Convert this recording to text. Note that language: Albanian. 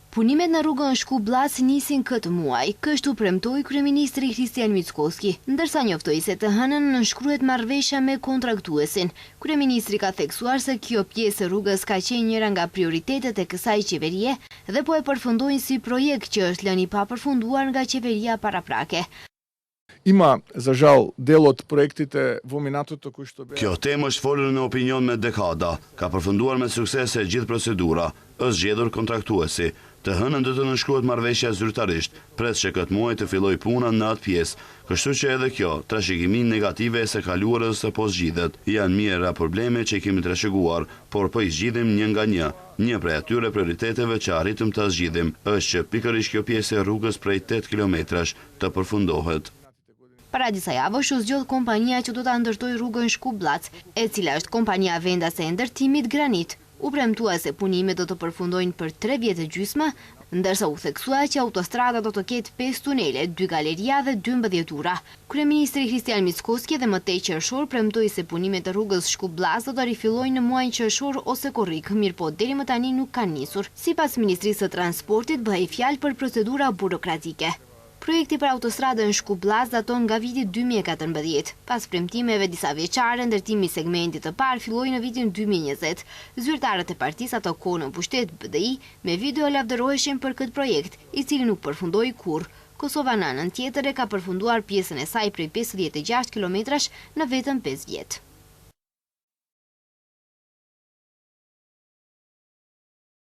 Punimet në rrugën Shkup-Blac nisin këtë muaj, kështu premtoi kryeministri Kristian Mickoski, ndërsa njoftoi se të hënën nënshkruhet marrëveshja me kontraktuesin. Kryeministri ka theksuar se kjo pjesë e rrugës ka qenë njëra nga prioritetet e kësaj qeverie dhe po e përfundojnë si projekt që është lënë i papërfunduar nga qeveria paraprake. Ima, za žal, delo od projektite vominatut koji što... Kjo temë është folur në opinion me dekada, ka përfunduar me sukses e gjithë procedura, është zgjedhur kontraktuesi. Të hënën do të nënshkruhet marrëveshja zyrtarisht, pres që këtë muaj të filloj puna në atë pjesë, kështu që edhe kjo, trashëgimin negative e së kaluarës së po zgjidhet, janë mira probleme që i kemi trashëguar, por po i zgjidhim një nga një. Një prej atyre prioriteteve që arritëm të zgjidhim është që pikërisht kjo pjesë e rrugës prej 8 kilometrash të përfundohet. Para disa javësh u zgjodh kompania që do ta ndërtojë rrugën Shkup-Blac, e cila është kompania vendase e ndërtimit Granit. U premtua se punimet do të përfundojnë për 3 vjet e gjysmë, ndërsa u theksua që autostrada do të ketë 5 tunele, 2 galeria dhe 12 ura. Kryeministri Kristian Mickoski dhe më tej qershor premtoi se punimet e rrugës Shkup-Blac do të rifillojnë në muajin qershor ose korrik, mirëpo deri më tani nuk kanë nisur. Sipas Ministrisë së Transportit bëhej fjalë për procedura burokratike. Projekti për autostradën Shkup-Blac daton nga viti 2014. Pas premtimeve disa vjeçare, ndërtimi i segmentit të parë filloi në vitin 2020. Zyrtarët e partisë ato kohë në pushtet BDI me video lavdëroheshin për këtë projekt, i cili nuk përfundoi kurrë. Kosova në anën tjetër e ka përfunduar pjesën e saj prej 56 kilometrash në vetëm 5 vjet.